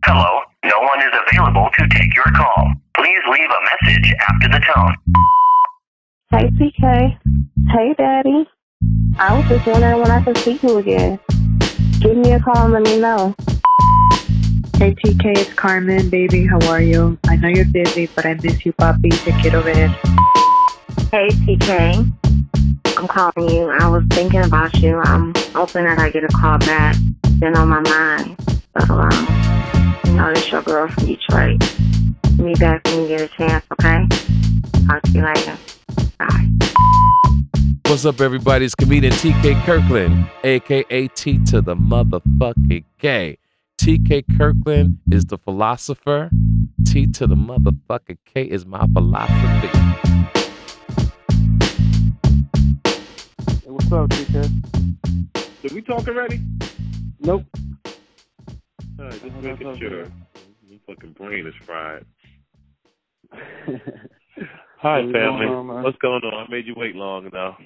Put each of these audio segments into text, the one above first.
Hello, no one is available to take your call. Please leave a message after the tone. Hey, TK. Hey, Daddy. I was just wondering when I could see you again. Give me a call and let me know. Hey, TK, it's Carmen, baby. How are you? I know you're busy, but I miss you, papi. Te quiero ver. Hey, TK. I'm calling you. I was thinking about you. I'm hoping that I get a call back. Been on my mind. So, you know, it's your girl from Detroit. Me back when you get a chance, okay? Talk to you later. Bye. What's up, everybody? It's comedian TK Kirkland, a.k.a. T to the motherfucking K. TK Kirkland is the philosopher. T to the motherfucking K is my philosophy. Hey, what's up, TK? Did we talk already? Nope. Just making sure. My fucking brain is fried. Hi, family. What's going on? I made you wait long enough.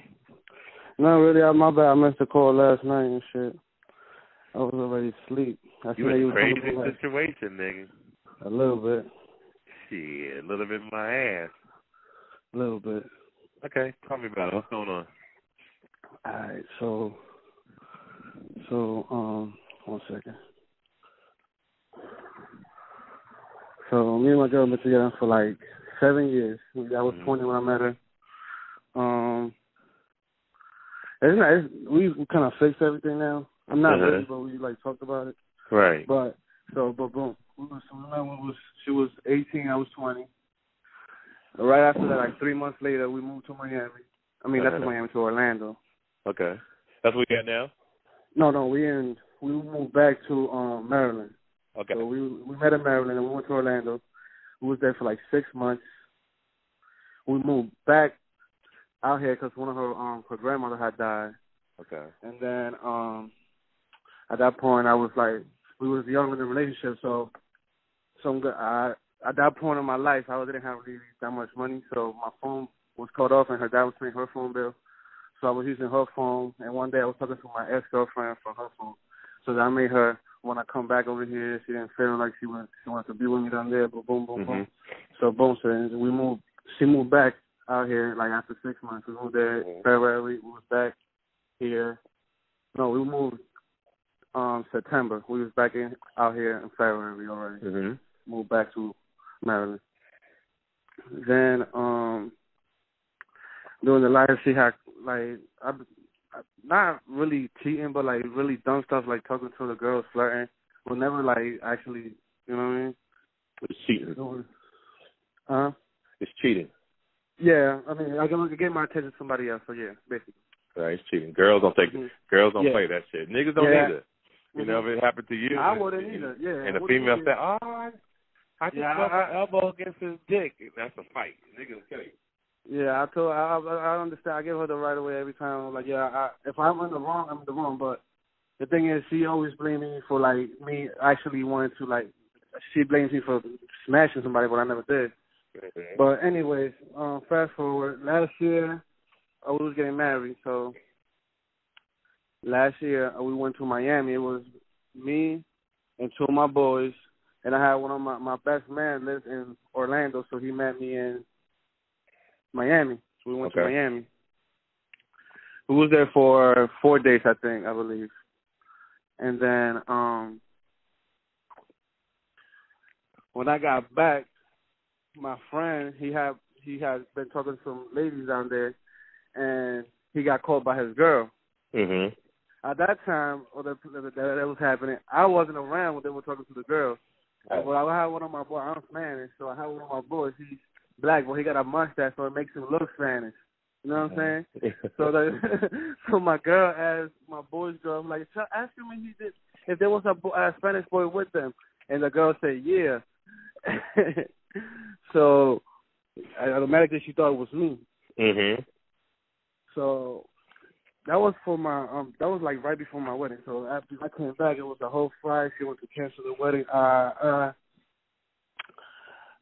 No, really, my bad. I missed the call last night and shit. I was already asleep. You in a crazy situation, nigga. A little bit. Shit, a little bit in my ass. A little bit. Okay, tell me about it. What's going on? Alright, so, one second. So, me and my girl been together for like 7 years. I was 20 when I met her. We kind of fixed everything now. I'm not ready, but we like talked about it. Right. But boom. She was 18, I was 20. Right after that, like 3 months later, we moved to Miami. I mean, not to Miami, to Orlando. Okay. That's what we got now? No, we moved back to Maryland. Okay. So we met in Maryland and we went to Orlando. We was there for like 6 months. We moved back out here because one of her grandmother had died. Okay. And then at that point, I was like, we was young in the relationship, so at that point in my life, I didn't have really that much money, so my phone was cut off, and her dad was paying her phone bill. So I was using her phone, and one day I was talking to my ex-girlfriend from her phone. So that made her, when I come back over here, she didn't feel like she wanted to be with me down there, but boom. So boom, so she moved back out here, like after 6 months. We moved there in February, we was back here. No, we moved September. We was back out here in February already. Moved back to Maryland. Then during the life, she had like not really cheating, but like really dumb stuff, like talking to the girls, flirting. But never like actually, you know what I mean? It's cheating. Huh? It's cheating. Yeah, I mean, I can get my attention to somebody else. So yeah, basically. Right, it's cheating. Girls don't play that shit. Niggas don't either. You know, if it happened to you, I wouldn't either. Yeah. And the female said, I just put my elbow against his dick. That's a fight. Niggas will kill you. Yeah, I understand. I give her the right of way every time. Like, if I'm in the wrong, I'm in the wrong. But the thing is, she always blames me for, like, me actually wanting to, like, she blames me for smashing somebody, but I never did. But anyways, fast forward. Last year, I was getting married. So last year, we went to Miami. It was me and two of my boys. And I had one of my best man lives in Orlando, so he met me in Miami. So we went to Miami. We was there for 4 days, I believe. And then when I got back, my friend, he had been talking to some ladies down there, and he got caught by his girl. At that time, that was happening, I wasn't around when they were talking to the girl. Well, I had one of my boys. I'm Spanish, so I had one of my boys. He's black, but he got a mustache, so it makes him look Spanish. You know what I'm saying? So my girl asked my boy's girl, I'm like, ask him if there was a Spanish boy with them. And the girl said, yeah. So automatically she thought it was me. So that was for my that was like right before my wedding. So after I came back, it was a whole fight. She wanted to cancel the wedding.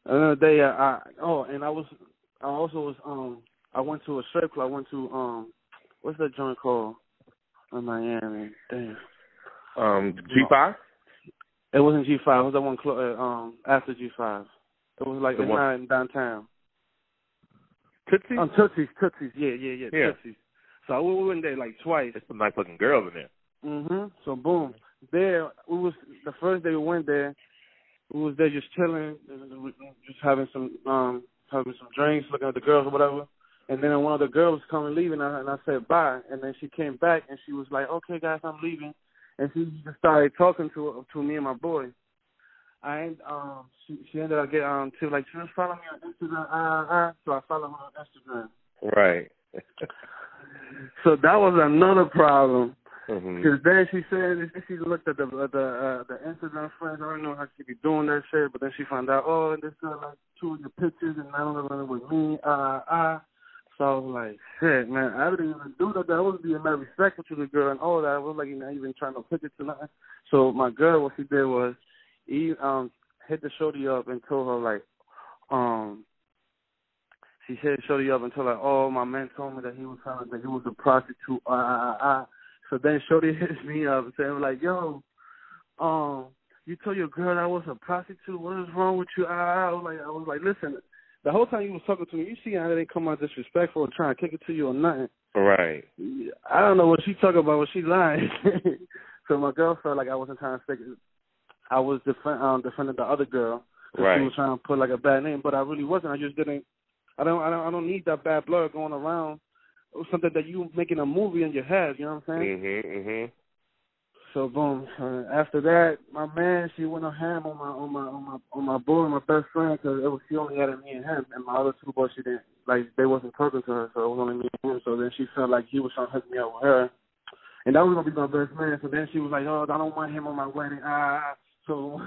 Another day, I went to a strip club. I went to what's that joint called in Miami? Damn. G5? It wasn't G5. It was the one after G5. It was like in downtown. Tootsie's? Tootsie's. Yeah. Tootsie's. So we went there like twice. There's some nice looking girls in there. So boom, there we was the first day we went there. We was there just chilling, just having some drinks, looking at the girls or whatever. And then one of the girls come and leaving, and I said bye. And then she came back and she was like, "Okay, guys, I'm leaving." And she just started talking to me and my boy. She ended up getting she was following me on Instagram. So I followed her on Instagram. Right. So that was another problem. Because then she said she looked at the Instagram friends. I don't know how she be doing that shit, but then she found out, oh, this girl like 2 of your pictures, and I don't know whether it was me. So I was like, shit, man, I didn't even do that. I was being very respectful to the girl and all that. I was like, not even trying to picture to nothing. So my girl, what she did was, he hit the shorty up and told her like, she hit shorty up and told her, oh, my man told me that he was telling that he was a prostitute. So then shorty hits me up and saying like, yo, you told your girl I was a prostitute. What is wrong with you? I was like, listen. The whole time you was talking to me, you see I didn't come out disrespectful or trying to kick it to you or nothing. Right. I don't know what she talking about, what she lying. So my girl felt like I wasn't trying to stick it. I was defending the other girl. Right. She was trying to put like a bad name, but I really wasn't. I just didn't. I don't need that bad blood going around. It was something that you making a movie in your head. You know what I'm saying? So boom. After that, my man, she went on ham on my boy, my best friend, because she only had me and him, and my other two boys, she didn't they wasn't talking to her, so it was only me and him. So then she felt like he was trying to hook me up with her, and that was gonna be my best man. So then she was like, oh, I don't want him on my wedding. So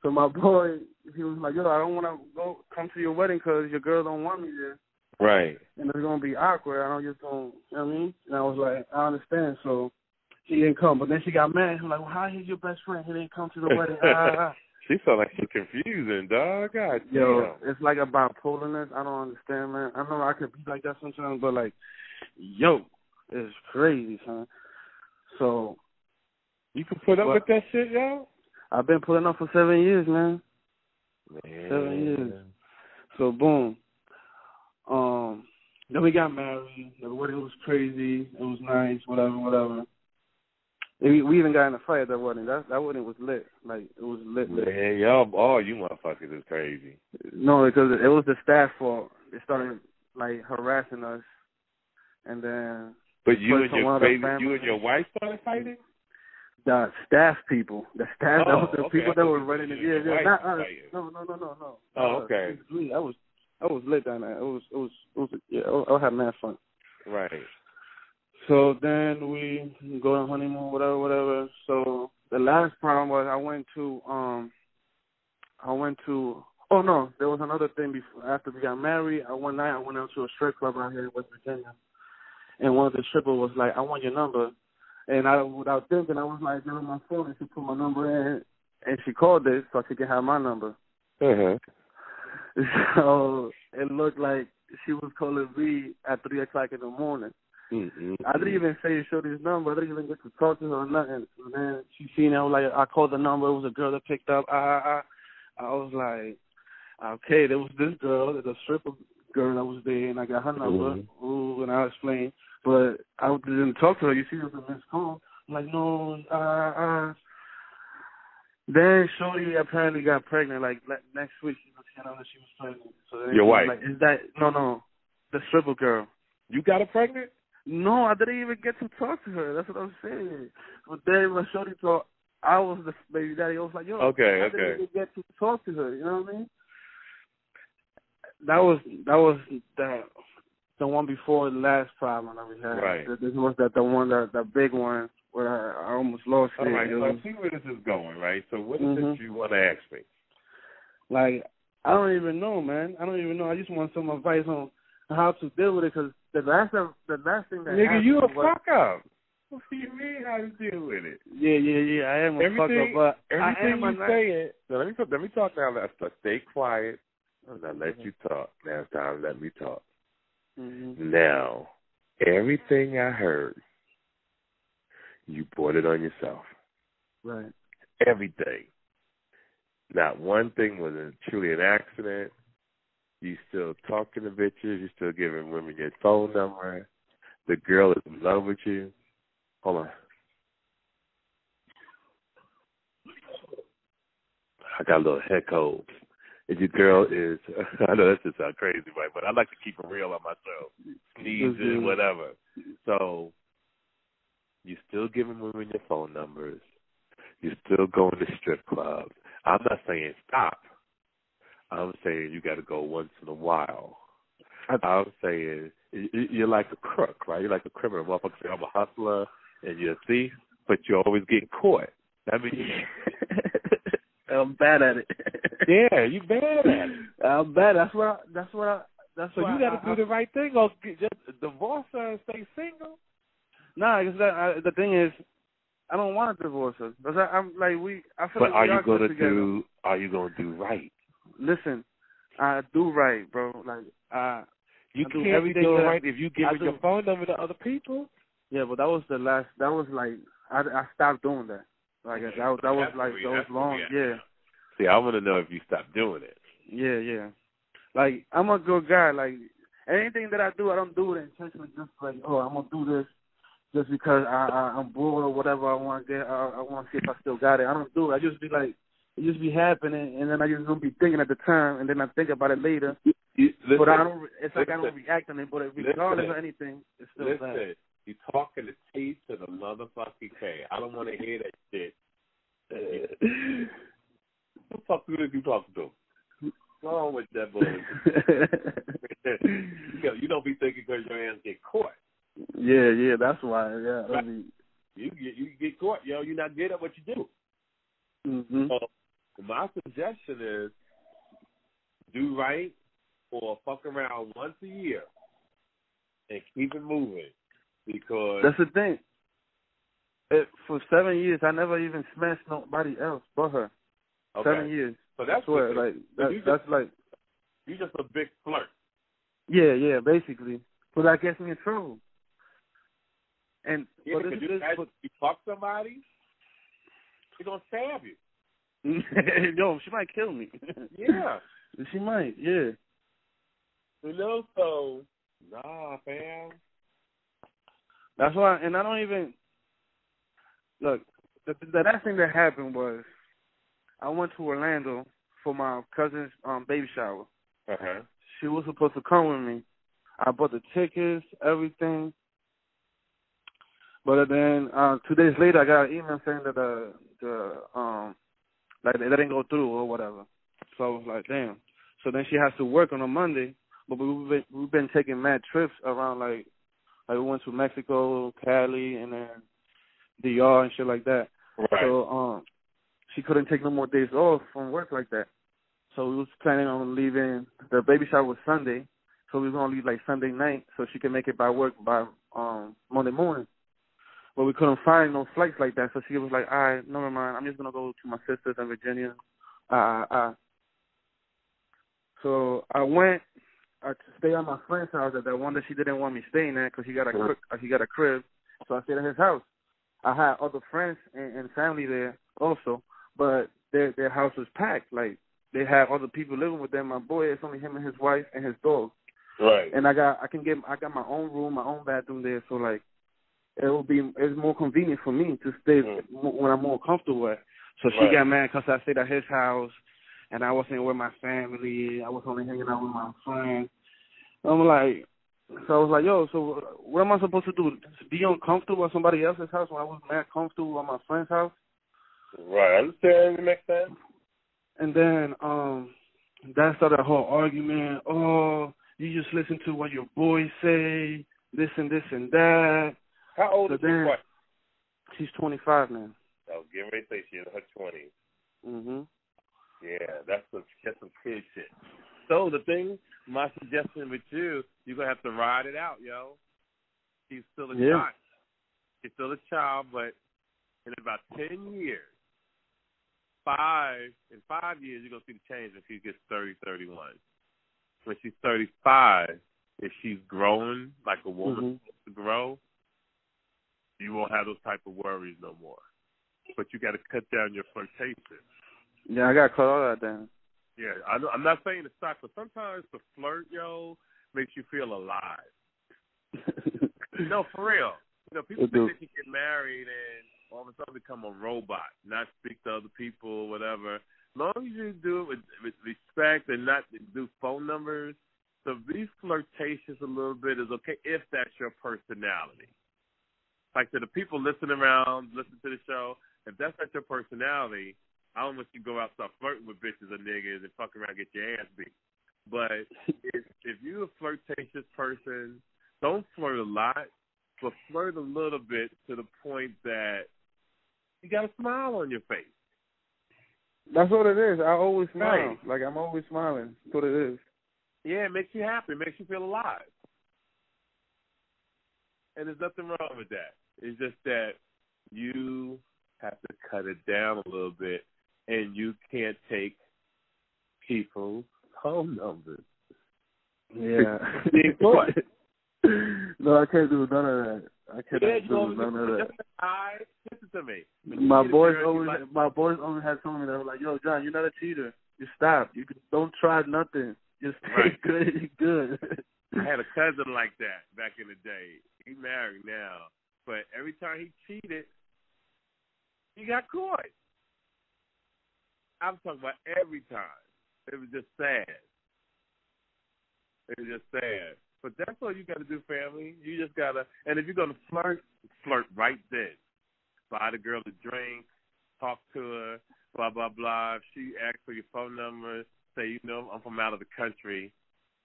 my boy, he was like, yo, I don't want to come to your wedding because your girl don't want me there. Right. And it's gonna be awkward. I don't just gonna, you know what I mean? And I was like, I understand. So she didn't come, but then she got mad. She was like, well, how is your best friend? He didn't come to the wedding. She felt like she's confusing, dog. God Yo, it's like a bipolarness. I don't understand, man. I know I could be like that sometimes, but like, yo, it's crazy, son. So you can put up with that shit, yo? I've been putting up for 7 years, man. 7 years. So boom. Then we got married. The wedding was crazy. It was nice. Whatever. We even got in a fight at that wedding. That wedding was lit. Like, it was lit. Man, y'all, all you motherfuckers is crazy. No, because it was the staff fault. They started, like, harassing us. And then... But you and your wife started fighting? The staff people. The staff, people that were running it. Yeah, not us. No. Oh, okay. I was lit down there. It was I had mad fun. Right. So then we go on honeymoon, whatever. So the last problem was I went to oh no, there was another thing before after we got married. One night I went out to a strip club out here in West Virginia. And one of the strippers was like, I want your number. And without thinking, I was like, give her my phone, and she put my number in, and she called it so she could have my number. So it looked like she was calling me at 3 o'clock in the morning. I didn't even say Shorty's number. I didn't even get to talk to her or nothing. And then she seen it. I was like, I called the number. It was a girl that picked up. I was like, okay, there was this girl, the stripper girl that was there, and I got her number. Ooh, and I explained. But I didn't talk to her. You see, it was a missed call. I'm like, no, Then Shorty apparently got pregnant, like next week. She found out that she was pregnant. So then your wife? Like, is that, no, the stripper girl. You got her pregnant? No, I didn't even get to talk to her. That's what I'm saying. But then when Shorty thought I was the baby daddy, I was like, yo, I didn't even get to talk to her. You know what I mean? That was the one before the last problem that we had. Right. This was the big one where I almost lost it. All right, so I see where this is going, right? So what is it you want to ask me? Like, I don't even know, man. I don't even know. I just want some advice on how to deal with it, because the last thing that nigga, you a fuck up. What do you mean how to deal with it? Yeah. I am a fuck up, but everything you saying. So let me talk now. Let's stay quiet. Now let you talk. Now it's time to let me talk. Now, everything I heard, you brought it on yourself. Right. Everything. Not one thing was truly an accident. You still talking to bitches. You still giving women your phone number. The girl is in love with you. Hold on. I got a little head cold. If your girl is, I know that just sounds crazy, right? But I like to keep it real on myself. Sneezing, whatever. So, you're still giving women your phone numbers. You're still going to strip clubs. I'm not saying stop. I'm saying you got to go once in a while. I'm saying you're like a crook, right? You're like a criminal. Motherfucker say, I'm a hustler and you're a thief, but you're always getting caught. I mean, I'm bad at it. Yeah, you bad at it. I'm bad. So you got to do the right thing, or just divorce her and stay single. Nah, the thing is, I don't want to divorce her. Because I'm like I feel but like are you gonna do? Are you gonna do right? Listen, I do right, bro. Like you can't be doing right if you give your phone number to other people. Yeah, but that was the last. That was like I stopped doing that. Like that was like those long. Yeah. See, I want to know if you stopped doing it. Yeah. Like I'm a good guy. Like anything that I do, I don't do it intentionally. Just like I'm gonna do this just because I'm bored or whatever. I want to get. I want to see if I still got it. I don't do it. I just be like. It just be happening, and then I just don't be thinking at the time, and then I think about it later. Listen, but I don't. It's like I don't react on it. But regardless of anything, it's still bad. You talking to T to the motherfucking K. I don't want to hear that shit. Who the fuck is you talking to? Go on with that bullshit. You don't be thinking because your ass get caught. Yeah, that's why. Yeah, right. You get caught, yo. You're not good at what you do. Mm-hmm. My suggestion is do right or fuck around once a year and keep it moving, because that's the thing. For 7 years, I never even smashed nobody else but her. Okay. 7 years. So that's swear, like that's like you just a big flirt. Yeah, basically. But that gets me in trouble. And yeah, because you fuck somebody, they're gonna stab you. Yo, she might kill me. Yeah. She might, yeah. You know, so, nah, fam. That's why, and I don't even, look, the last thing that happened was I went to Orlando for my cousin's baby shower. Uh-huh. She was supposed to come with me. I bought the tickets, everything. But then 2 days later, I got an email saying that like it didn't go through or whatever. So I was like, damn. So then she has to work on a Monday. But we've been taking mad trips around, like we went to Mexico, Cali, and then DR and shit like that. Right. So she couldn't take no more days off from work like that. So we was planning on leaving. The baby shower was Sunday, so we was gonna leave like Sunday night so she can make it by work by Monday morning. But we couldn't find no flights like that, so she was like, all right, never mind. I'm just going to go to my sister's in Virginia. So I went to stay at my friend's house at that one that she didn't want me staying at because he got a crib. So I stayed at his house. I had other friends and family there also, but their house was packed. Like, they have other people living with them. My boy, it's only him and his wife and his dog. Right. And I got my own room, my own bathroom there, so like, it's more convenient for me to stay when I'm more comfortable at. So she got mad because I stayed at his house and I wasn't with my family. I was only hanging out with my friends. So I was like, yo, so what am I supposed to do? Just be uncomfortable at somebody else's house when I was mad comfortable at my friend's house? Right, I understand. It makes sense. And then that started a whole argument. Oh, you just listen to what your boys say, this and that. How old is your wife? She's 25 now. I was getting ready to say she's in her 20s. Mm-hmm. Yeah, that's some kid shit. So my suggestion with you're going to have to ride it out, yo. She's still a child. She's still a child, but in about 10 years, in 5 years, you're going to see the change when she gets 30, 31. When she's 35, if she's growing like a woman supposed to grow, you won't have those type of worries no more. But you got to cut down your flirtation. Yeah, I got caught all that down. Yeah, I'm not saying to stop, but sometimes the flirt, yo, makes you feel alive. No, for real. You know, people think they can get married and all of a sudden become a robot, not speak to other people, whatever. As long as you do it with respect and not do phone numbers, so be flirtatious a little bit is okay if that's your personality. Like to the people listening to the show, if that's not your personality, I don't want you to go out and start flirting with bitches or niggas and fuck around and get your ass beat. But if you're a flirtatious person, don't flirt a lot, but flirt a little bit to the point that you got a smile on your face. That's what it is. I always smile. Right. Like, I'm always smiling. That's what it is. Yeah, it makes you happy. It makes you feel alive. And there's nothing wrong with that. It's just that you have to cut it down a little bit, and you can't take people's phone numbers. Yeah. Being caught. No, I can't do none of that. I can't do none of that. Listen to me. My boys always had told me that, like, yo, John, you're not a cheater. You stop. Don't try nothing. Just stay good. I had a cousin like that back in the day. He's married now, but every time he cheated, he got caught. I'm talking about every time. It was just sad. But that's all you got to do, family. You just got to, and if you're going to flirt right then. Buy the girl a drink, talk to her, blah, blah, blah. If she asks for your phone number, say, you know, I'm from out of the country.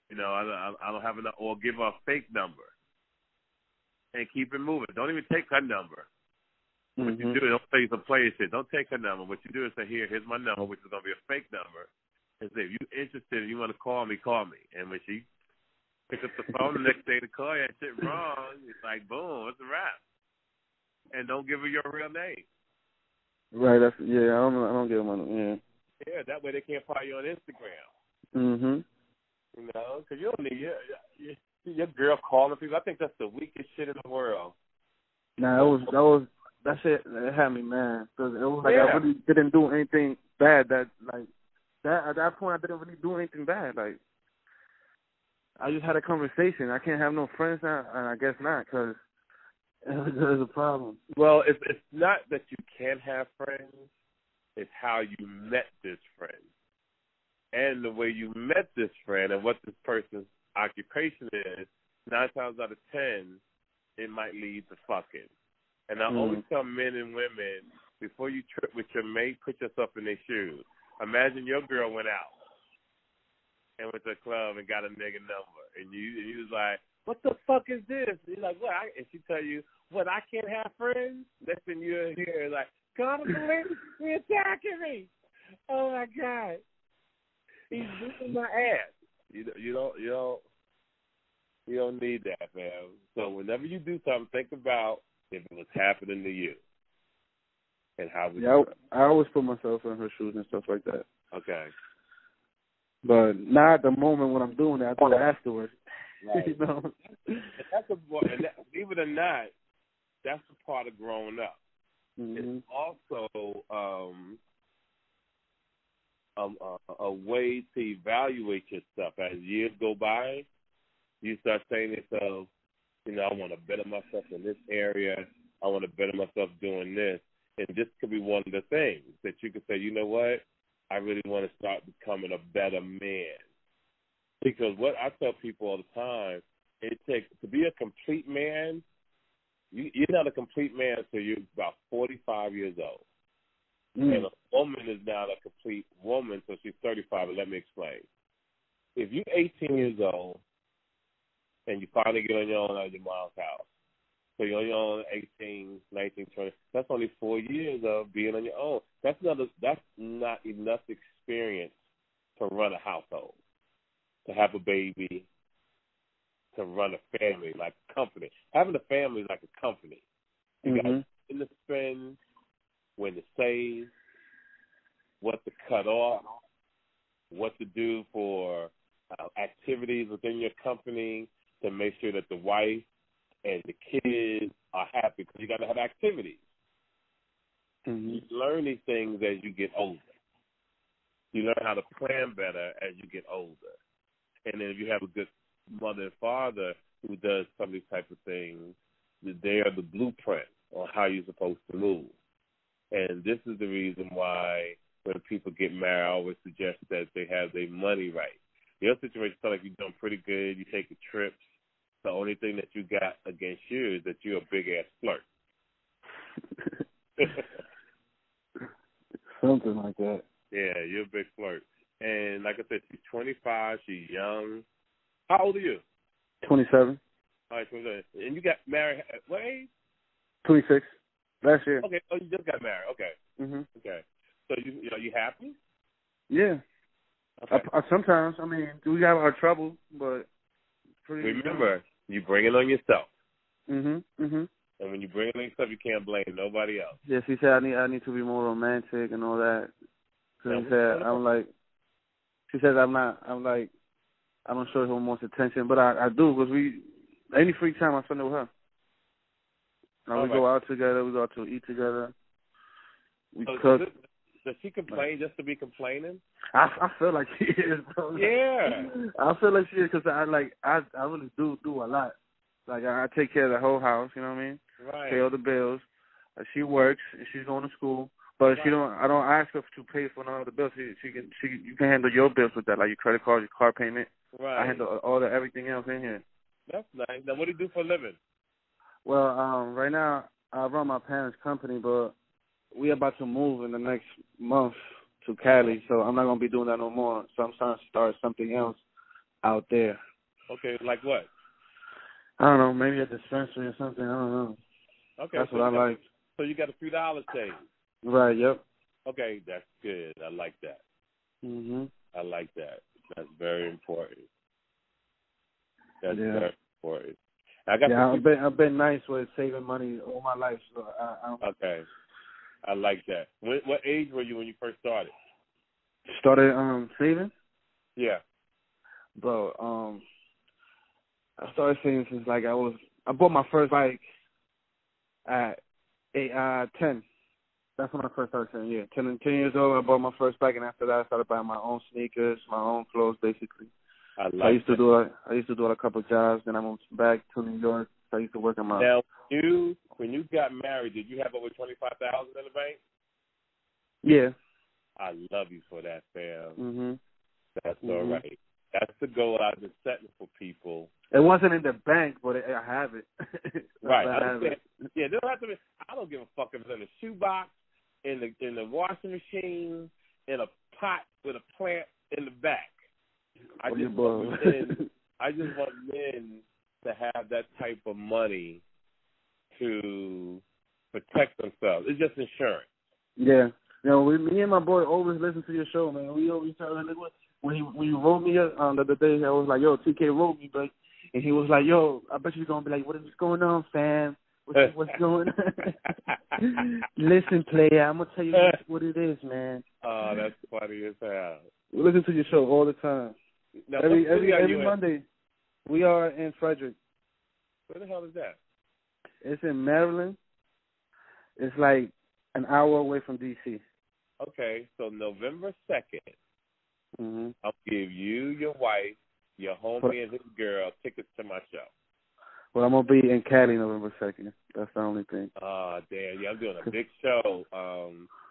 You know, I don't have enough, or give her a fake number. And keep it moving. Don't even take her number. What you do, don't say some player shit. Don't take her number. What you do is say, here's my number, which is going to be a fake number. And say, if you're interested and you want to call me, call me. And when she picks up the phone the next day to call you, that shit wrong, it's like, boom, it's a wrap. And don't give her your real name. Right, I don't give them my name. Yeah, that way they can't find you on Instagram. Mm-hmm. You know, because you don't need your girl calling people. I think that's the weakest shit in the world. Nah, that shit, it had me mad. Because it was like I really didn't do anything bad. At that point, I didn't really do anything bad. Like, I just had a conversation. I can't have no friends now, and I guess not, because there's a problem. Well, it's not that you can't have friends. It's how you met this friend. And the way you met this friend and what this person's occupation is, 9 times out of 10, it might lead to fucking. And I always tell men and women, before you trip with your mate, put yourself in their shoes. Imagine your girl went out and went to a club and got a nigga number. And you was like, what the fuck is this? And you're like, what? And she tell you, what, I can't have friends? Next thing you're here, like, God, he's attacking me. Oh, my God. He's beating my ass. You don't need that, man. So whenever you do something, think about if it was happening to you and how would you. I always put myself in her shoes and stuff like that. Okay. But not at the moment when I'm doing it. I do it afterwards. Right. You know? Believe it or not, that's a part of growing up. Mm-hmm. It's also a way to evaluate yourself. As years go by, you start saying to yourself, you know, I want to better myself in this area. I want to better myself doing this. And this could be one of the things that you could say, you know what, I really want to start becoming a better man. Because what I tell people all the time, it takes to be a complete man. You're not a complete man until you're about 45 years old. And a woman is not a complete woman until she's 35. But let me explain. If you're 18 years old and you finally get on your own out of your mom's house, so you're on your own 18, 19, 20, that's only 4 years of being on your own. That's not enough experience to run a household, to have a baby, to run a family like a company. Having a family is like a company. You got when to spend, when to save, what to cut off, what to do for activities within your company to make sure that the wife and the kids are happy, because you got to have activities. You learn these things as you get older. You learn how to plan better as you get older. And then if you have a good mother and father who does some of these type of things, they are the blueprint on how you're supposed to move. And this is the reason why when people get married, I always suggest that they have their money right. Your situation sounds like you're doing pretty good. You take trips. The only thing that you got against you is that you're a big-ass flirt. Something like that. Yeah, you're a big flirt. And like I said, she's 25. She's young. How old are you? 27. All right, 27. And you got married at what age? 26. Last year. Okay, so you just got married. Okay. Mhm. Okay. So you happy? Yeah. Okay. I sometimes, I mean, we have our trouble, but pretty. Remember, you bring it on yourself. Mhm. Mhm. And when you bring it on yourself, you can't blame nobody else. Yeah, she said I need to be more romantic and all that. So she said she says I don't show her most attention, but I do because any free time I spend it with her. We go out together, we go out to eat together, we cook. Does she complain just to be complaining? I feel like she is, bro. Yeah. I feel like she is because I really do a lot. Like I take care of the whole house, you know what I mean? Right. Pay all the bills. She works and she's going to school, but I don't ask her to pay for none of the bills. You can handle your bills with that, like your credit card, your car payment. Right. I handle everything else in here. That's nice. Now, what do you do for a living? Well, right now I run my parents' company, but we're about to move in the next month to Cali, so I'm not gonna be doing that no more. So I'm trying to start something else out there. Okay, like what? I don't know, maybe a dispensary or something. I don't know. Okay, that's what I like. So you got a few dollars saved. Right. Yep. Okay, that's good. I like that. Mhm. I like that. That's very important. That's yeah. very important. I've been nice with saving money all my life. So okay, I like that. What age were you when you first started? Started saving? Yeah. Bro, I started saving since I bought my first bike at 10. That's when I first started saving. Yeah, 10 years old. I bought my first bike, and after that, I started buying my own sneakers, my own clothes, basically. I used to do a couple of jobs. Then I moved back to New York. So I used to work in my. Now, when you got married, did you have over $25,000 in the bank? Yeah. I love you for that, fam. Mhm. That's all right. That's the goal I've been setting for people. It wasn't in the bank, but I have it. Right. I have it. Yeah, they don't have to be. I don't give a fuck if it's in a shoebox, in the washing machine, in a pot with a plant in the back. I just want men to have that type of money to protect themselves. It's just insurance. Yeah. Me and my boy always listen to your show, man. We always tell him when you wrote me the other day, I was like, yo, TK wrote me, but and he was like, yo, I bet you're gonna be like, what is going on, fam? What's going on? Listen, player, I'm gonna tell you what it is, man. Oh, that's funny as hell. We listen to your show all the time. Now, every Monday. We are in Frederick. Where the hell is that? It's in Maryland. It's like an hour away from D.C. Okay, so November 2nd, I'll give you, your wife, your homie, and his girl tickets to my show. Well, I'm going to be in Cali November 2nd. That's the only thing. Damn. Yeah, I'm doing a big show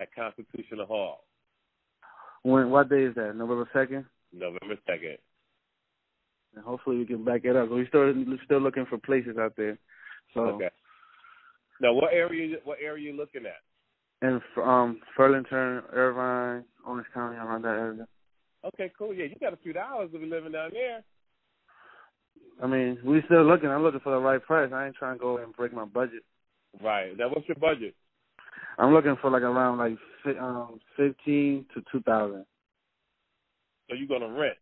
at Constitutional Hall. What day is that? November 2nd? November 2nd. And hopefully we can back it up. We're still looking for places out there. So. Okay. Now, what area are you looking at? In Burlington, Irvine, Orange County, around that area. Okay, cool. Yeah, you got a few dollars to be living down there. I mean, we still looking. I'm looking for the right price. I ain't trying to go and break my budget. Right. Now, what's your budget? I'm looking for around 15 to 2,000. So you're gonna rent?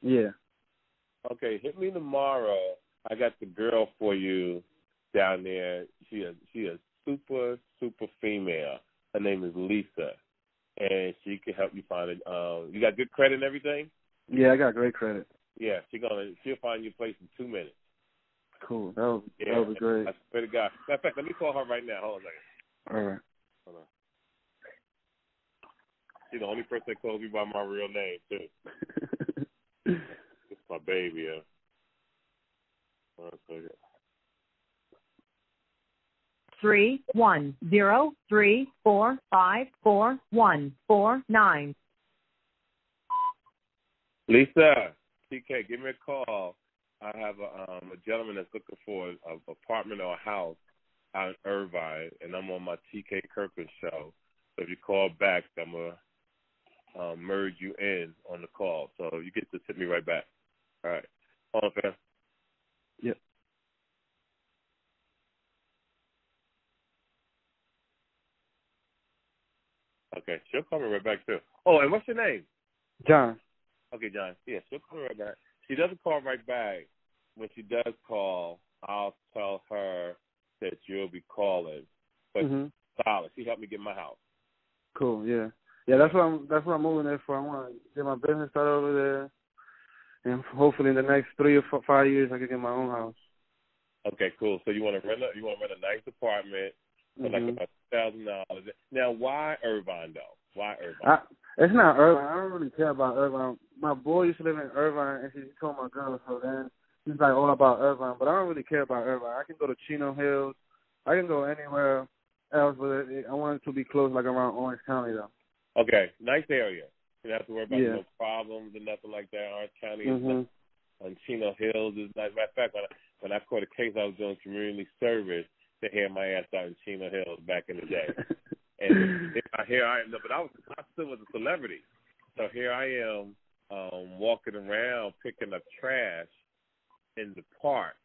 Yeah. Okay, hit me tomorrow. I got the girl for you down there. She is super female. Her name is Lisa, and she can help you find it. You got good credit and everything? Yeah, I got great credit. Yeah, she'll find you a place in 2 minutes. Cool. That would be great. I swear to God. Matter of fact, let me call her right now. Hold on a second. All right. Hold on. She's the only person that calls me by my real name, too. It's my baby, yeah. One second. 310-345-4149. Lisa, TK, give me a call. I have a gentleman that's looking for an apartment or a house out in Irvine, and I'm on my TK Kirkland show. So if you call back, I'm going to merge you in on the call. So you get to hit me right back. All right. Hold on, fam. Yep. Okay, she'll call me right back, too. Oh, and what's your name? John. Okay, John. Yeah, she'll call me right back. She doesn't call right back. When she does call, I'll tell her that you'll be calling. But solid. She helped me get my house. Cool. Yeah. Yeah. That's what I'm moving there for. I want to get my business started over there, and hopefully in the next 3 or 5 years I can get my own house. Okay. Cool. So you want to rent a nice apartment for like about $1,000. Now, why Irvine though? Why Irvine? It's not Irvine. I don't really care about Irvine. My boy used to live in Irvine, and she told my girl, so then she's like all about Irvine. But I don't really care about Irvine. I can go to Chino Hills. I can go anywhere else, but I want it to be close, like around Orange County, though. Okay, nice area. You don't have to worry about no problems and nothing like that. Orange County is nice. And Chino Hills is nice. Matter of fact, when I caught a case, I was doing community service. They had my ass out in Chino Hills back in the day. And here I am, but I still was a celebrity. So here I am walking around picking up trash in the park,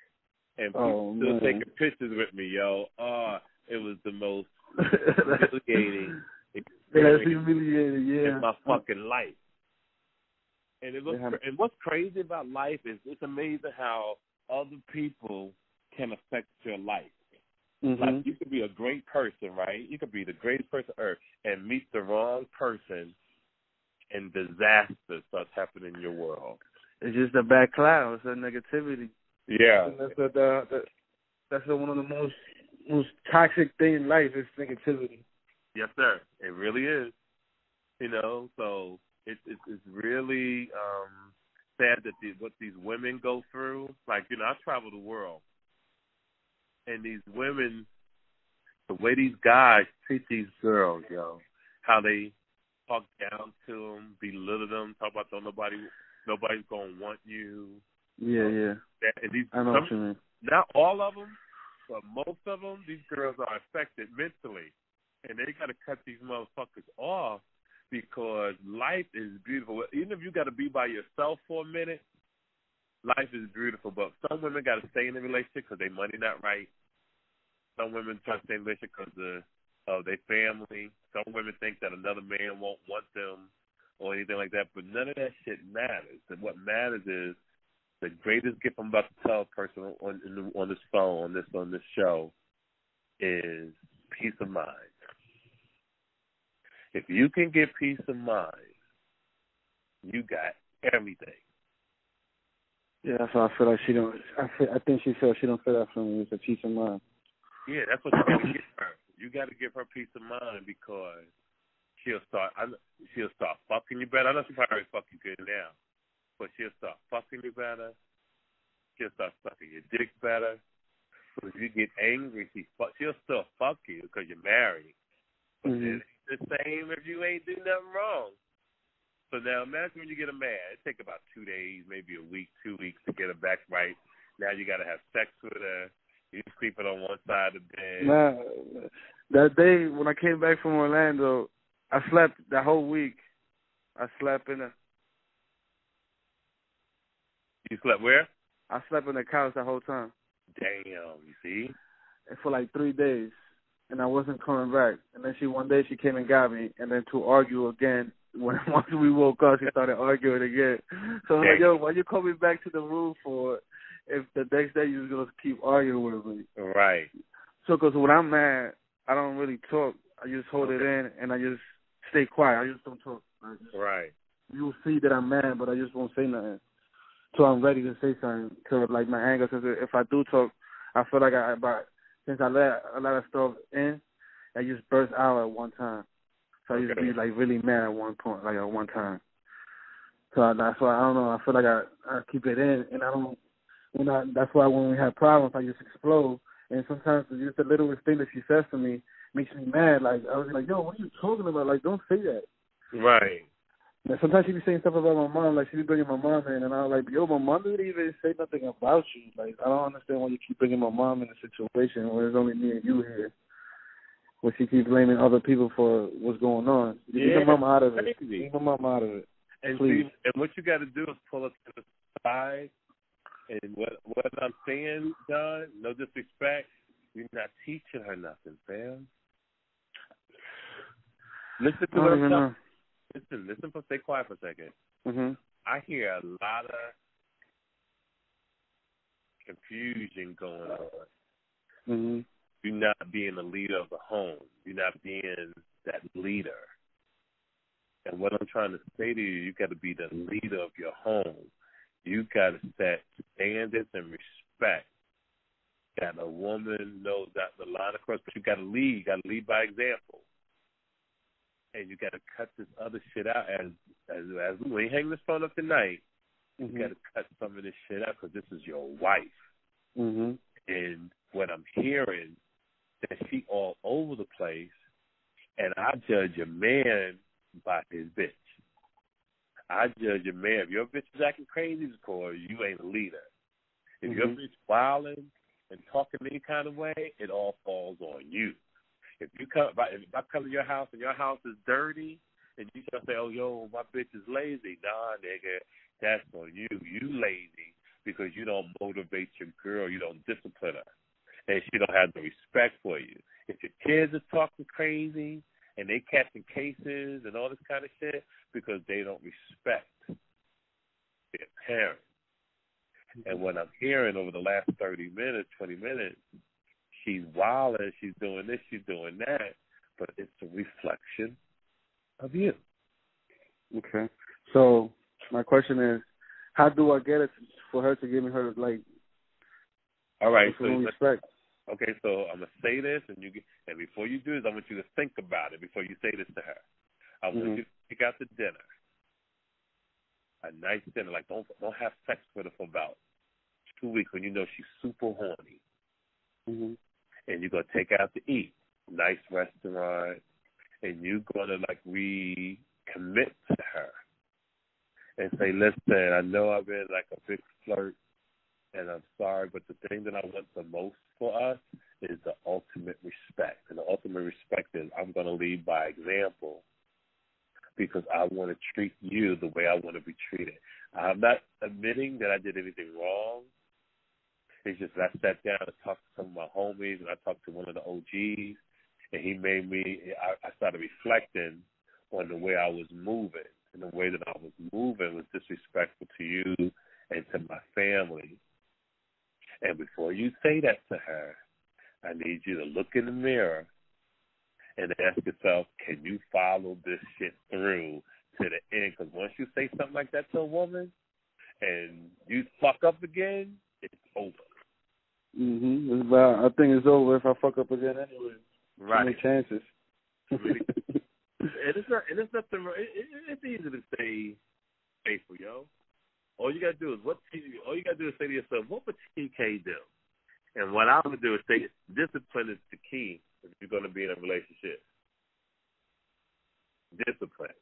and people still taking pictures with me, yo. It was the most humiliating experience in my fucking life. And and what's crazy about life is it's amazing how other people can affect your life. Like, you could be a great person, right? You could be the greatest person on earth and meet the wrong person, and disaster starts happening in your world. It's just a bad cloud. It's a negativity. Yeah. And that's one of the most toxic things in life is negativity. Yes, sir. It really is. You know, so it's really sad that what these women go through. Like, you know, I travel the world. And these women, the way these guys treat these girls, yo, how they talk down to them, belittle them, talk about nobody's gonna want you. Yeah. And these, I know what you mean. Not all of them, but most of them, these girls are affected mentally, and they gotta cut these motherfuckers off because life is beautiful. Even if you gotta be by yourself for a minute, life is beautiful. But some women gotta stay in a relationship because their money not right. Some women try to stay in a relationship because of their family. Some women think that another man won't want them or anything like that. But none of that shit matters. And what matters is the greatest gift I'm about to tell a person on this phone, on this show, is peace of mind. If you can get peace of mind, you got everything. Yeah, that's why I feel like she don't. I think she feels she don't feel that from me. It's a peace of mind. Yeah, that's what you got to give her. You got to give her peace of mind because she'll start fucking you better. I know she probably fucking good now, but she'll start fucking you better. She'll start sucking your dick better. So if you get angry, she'll still fuck you because you're married. But it's the same if you ain't do nothing wrong. So now imagine when you get her mad. It take about 2 days, maybe a week, 2 weeks to get her back right. Now you got to have sex with her. You sleeping on one side of the bed. Nah, that day when I came back from Orlando, I slept the whole week. I slept in a. You slept where? I slept on the couch the whole time. Damn, you see? And for like 3 days, and I wasn't coming back. And then one day she came and got me, and then to argue again. Once we woke up, she started arguing again. So I was like, yo, why you call me back to the room for if the next day you was going to keep arguing with me? Right. So because when I'm mad, I don't really talk. I just hold it in, and I just stay quiet. I just don't talk. Right. You'll see that I'm mad, but I just won't say nothing. So I'm ready to say something to like my anger. Because if I do talk, I feel like since I let a lot of stuff in, I just burst out at one time. So I used to be like really mad at one point, like at one time. So that's why I don't know. I feel like I keep it in, and I don't. That's why when we have problems, I just explode. And sometimes just the littlest thing that she says to me makes me mad. Like I was like, yo, what are you talking about? Like, don't say that. Right. And sometimes she be saying stuff about my mom, like she be bringing my mom in, and I'm like, yo, my mom didn't even say nothing about you. Like, I don't understand why you keep bringing my mom in a situation where there's only me and you here. Where she keeps blaming other people for what's going on. Leave my mom out of it. Leave my mom out of it. And please. See, and what you got to do is pull us to the side. And what I'm saying, John, no disrespect, you're not teaching her nothing, fam. Listen to what I'm talking. Listen, stay quiet for a second. Mm-hmm. I hear a lot of confusion going on. Mm-hmm. You're not being the leader of the home. You're not being that leader. And what I'm trying to say to you, you got to be the leader of your home. You got to set standards and respect. Got a woman knows that the line across, but you got to lead. You got to lead by example. And you got to cut this other shit out. As when you hang this phone up tonight, you got to cut some of this shit out because this is your wife. Mm-hmm. And what I'm hearing that she all over the place, and I judge a man by his bitch. I judge a man. If your bitch is acting crazy, Corey, you ain't a leader. If your bitch wilding and talking any kind of way, it all falls on you. If I come to your house and your house is dirty, and you just say, "Oh, yo, my bitch is lazy," nah, nigga, that's on you. You lazy because you don't motivate your girl. You don't discipline her. And she don't have the respect for you. If your kids are talking crazy and they catching cases and all this kind of shit because they don't respect their parents. And what I'm hearing over the last 30 minutes, 20 minutes, she's wilding, she's doing this, she's doing that, but it's a reflection of you. Okay. So my question is, how do I get it for her to give me her, like, all right, so respect? Okay, so I'm gonna say this, and before you do this, I want you to think about it before you say this to her. I want you to pick out the dinner, a nice dinner. Like don't have sex with her for about 2 weeks when you know she's super horny, and you're gonna take her out to eat, nice restaurant, and you're gonna like recommit to her and say, listen, I know I've been like a big flirt. And I'm sorry, but the thing that I want the most for us is the ultimate respect. And the ultimate respect is I'm going to lead by example because I want to treat you the way I want to be treated. I'm not admitting that I did anything wrong. It's just that I sat down and talked to some of my homies, and I talked to one of the OGs, and he made me, I started reflecting on the way I was moving. And the way that I was moving was disrespectful to you and to my family. And before you say that to her, I need you to look in the mirror and ask yourself, can you follow this shit through to the end? Because once you say something like that to a woman and you fuck up again, it's over. Well, I think it's over if I fuck up again anyway. Right. No chances. Really. It's nothing. It's easy to stay faithful, yo. All you gotta do is say to yourself, what would TK do? And what I would do is say, discipline is the key if you're gonna be in a relationship. Discipline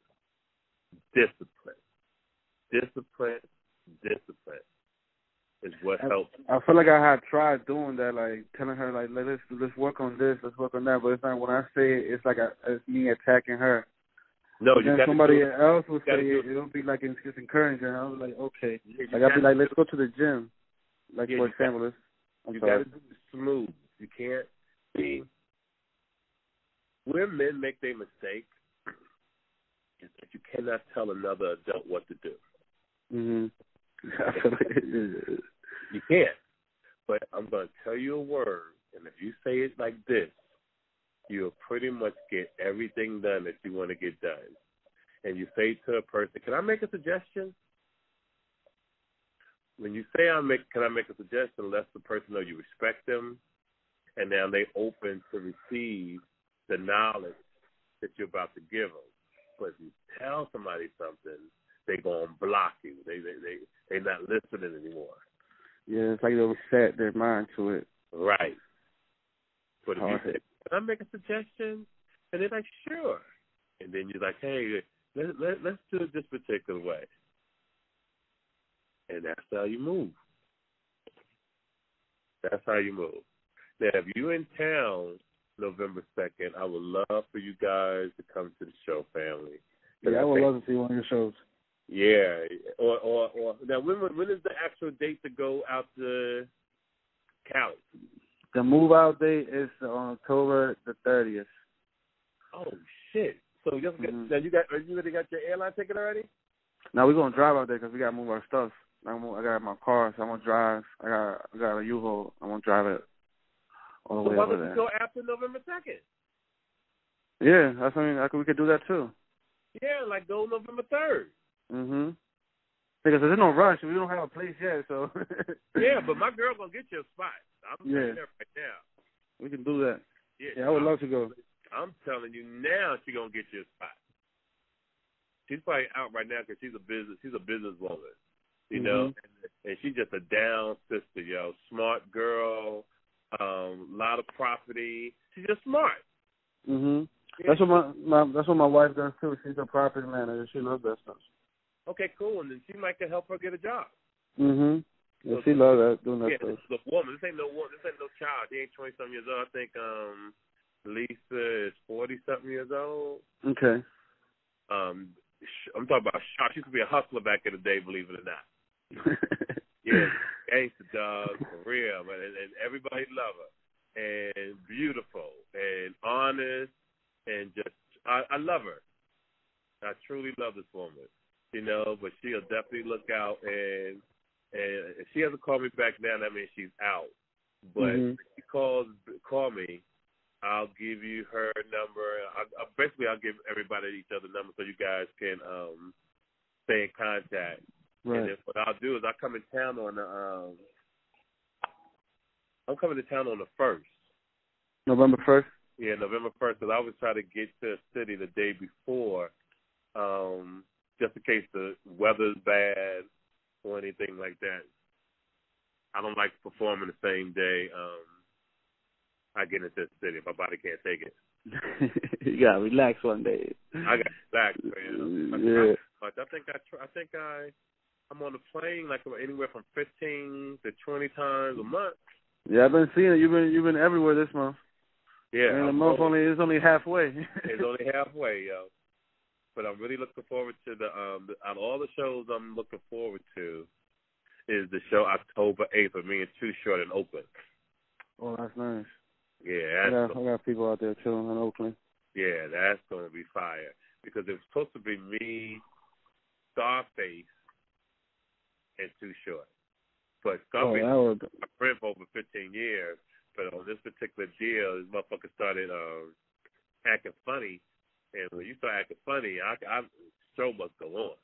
is what helps. I feel like I had tried doing that, like telling her, like let's work on this, let's work on that. But it's not when I say it, it's like it's me attacking her. No, you then somebody else will say it. It'll be like it's just encouraging. I was like, okay. Like I'll be like, let's go to the gym. Like for example, you got to do it smooth. You can't see where men make their mistake is that you cannot tell another adult what to do. You can't. But I'm going to tell you a word, and if you say it like this, you'll pretty much get everything done that you want to get done. And you say to a person, can I make a suggestion? When you say, can I make a suggestion, let the person know you respect them, and now they open to receive the knowledge that you're about to give them. But if you tell somebody something, they gonna block you. They not listening anymore. Yeah, it's like they'll set their mind to it. Right. But if you say, "Can I make a suggestion?" and they're like, "Sure," and then you're like, "Hey, let's do it this particular way," and that's how you move. That's how you move. Now, if you're in town November 2nd, I would love for you guys to come to the show, family. Yeah, I would love to see one of your shows. Yeah, or now when is the actual date to go out to Cali? The move out date is on October the 30th. Oh shit! So you already got your airline ticket already? Now we're gonna drive out there because we gotta move our stuff. I got my car, so I'm gonna drive. I got a U-Haul. I'm gonna drive it all the way over there. So why don't you go after November 2nd? Yeah, that's we could do that too. Yeah, like go November 3rd. Mhm. Because there's no rush. We don't have a place yet, so. Yeah, but my girl gonna get you a spot. I'm telling you right now. We can do that. Yeah, I would love to go. I'm telling you now, she's gonna get you a spot. She's probably out right now because she's a businesswoman, you know, and she's just a down sister, yo. Smart girl, lot of property. She's just smart. Mhm. That's what my wife does too. She's a property manager. She loves that stuff. Okay, cool. And then she might can help her get a job. Mhm. Yeah, she loves that doing that stuff. This is a woman. This ain't no child. She ain't 20-something years old. I think Lisa is 40-something years old. Okay. I'm talking about Sharp. She used to be a hustler back in the day, believe it or not. Yeah, gangster dog, for real, man. And everybody love her. And beautiful and honest and just I love her. I truly love this woman, you know. But she'll definitely look out, and if she hasn't called me back now, that means she's out. But if she call me, I'll give you her number. I'll give everybody each other number so you guys can stay in contact. Right. And then what I'll do is I'll come in town on the I'm coming to town on the 1st. November 1st? Yeah, November 1st, because I always try to get to a city the day before, just in case the weather's bad or anything like that. I don't like performing the same day I get into the city if my body can't take it. You gotta relax one day. I got to relax, man. Yeah. I'm on the plane like anywhere from 15 to 20 times a month. Yeah, I've been seeing it. You've been everywhere this month. Yeah, and the month is only halfway. It's only halfway, yo. But I'm really looking forward to out of all the shows I'm looking forward to is the show October 8th with me and Too Short in Oakland. Oh, that's nice. Yeah, I got people out there too in Oakland. Yeah, that's going to be fire because it was supposed to be me, Scarface, and Too Short. But Scarface was my friend for over 15 years. But on this particular deal, this motherfucker started acting funny. And when you start acting funny, show must go on.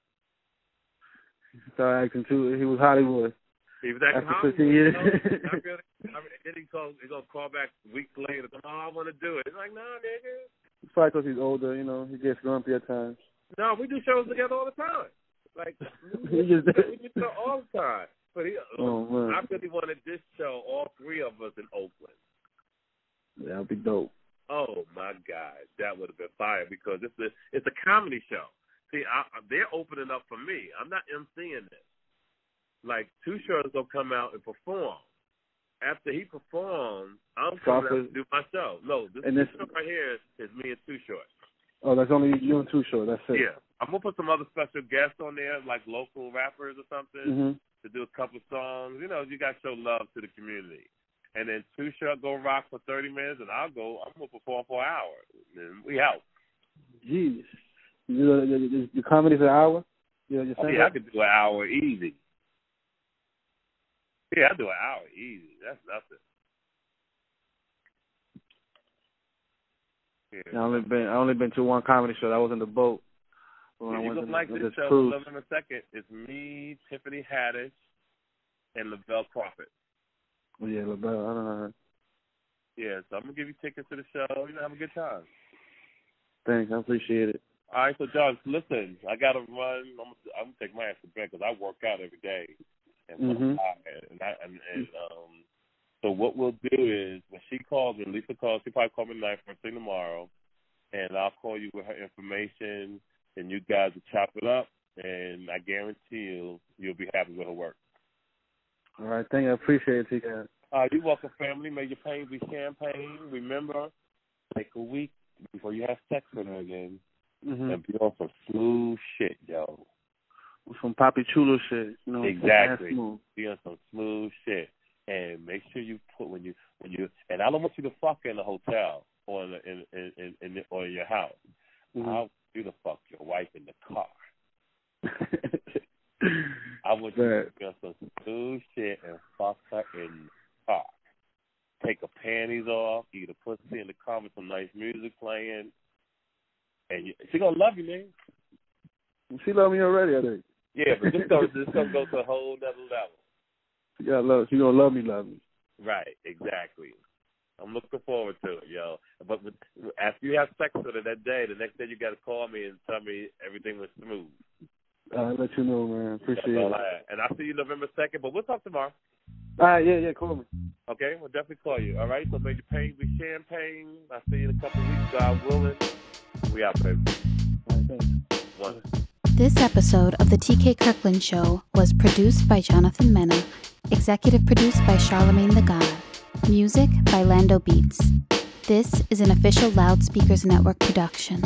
He started acting too. He was Hollywood. He was acting Hollywood. 15 years. Not really. Then he's going to call back weeks later. I want to do it. It's like, nah, nigga. It's probably because he's older, you know. He gets grumpy at times. No, we do shows together all the time. Like, we do shows all the time. But I really wanted this show, all three of us in Oakland. That would be dope. Oh, my God. That would have been fire because it's a comedy show. See, they're opening up for me. I'm not emceeing this. Like, Too Short is going to come out and perform. After he performs, I'm coming out to do my show. No, this show right here is me and Too Short. Oh, that's only you and Too Short. That's it. Yeah. I'm going to put some other special guests on there, like local rappers or something, to do a couple songs. You know, you got to show love to the community. And then Too Short go rock for 30 minutes, and I'm going to perform for an hour. And we out. Jeez. Your comedy's an hour? I could do an hour easy. Yeah, I do an hour easy. That's nothing. Yeah. I only been to one comedy show. That was in the boat. When you look like this show, November 2nd, it's me, Tiffany Haddish, and LaBelle Crawford. Oh, yeah, LaBelle. I don't know her. Yeah, so I'm going to give you tickets to the show. You know, have a good time. Thanks. I appreciate it. All right, so John, listen, I gotta run. I'm gonna take my ass to bed because I work out every day, and so what we'll do is when she calls, when Lisa calls, she'll probably call me tonight, first thing tomorrow, and I'll call you with her information, and you guys will chop it up, and I guarantee you'll be happy with her work. All right, thank you. I appreciate it, TK. You're welcome, family. May your pain be champagne. Remember, take a week before you have sex with her again. And be on some smooth shit, yo. Some Papi Chulo shit, you know. Exactly. Be on some smooth shit, and make sure you put when you and I don't want you to fuck in the hotel or in your house. I want you to fuck your wife in the car. I want you to be on some smooth shit and fuck her in the car. Take her panties off, eat a pussy in the car with some nice music playing. And she gonna love you, man. She love me already, I think. Yeah, but this gonna go to a whole other level. She gonna love me. Right, exactly. I'm looking forward to it, yo. But after you have sex with her that day, the next day you gotta call me and tell me everything was smooth. I'll let you know, man. Appreciate it. And I'll see you November 2nd, but we'll talk tomorrow. All right, yeah, call me. Okay, we'll definitely call you. All right, so may your pain be champagne. I'll see you in a couple of weeks, God willing. We out, baby. All right, thanks. One. This episode of The TK Kirkland Show was produced by Jonathan Mena, executive produced by Charlemagne the God, music by Lando Beats. This is an official Loudspeakers Network production.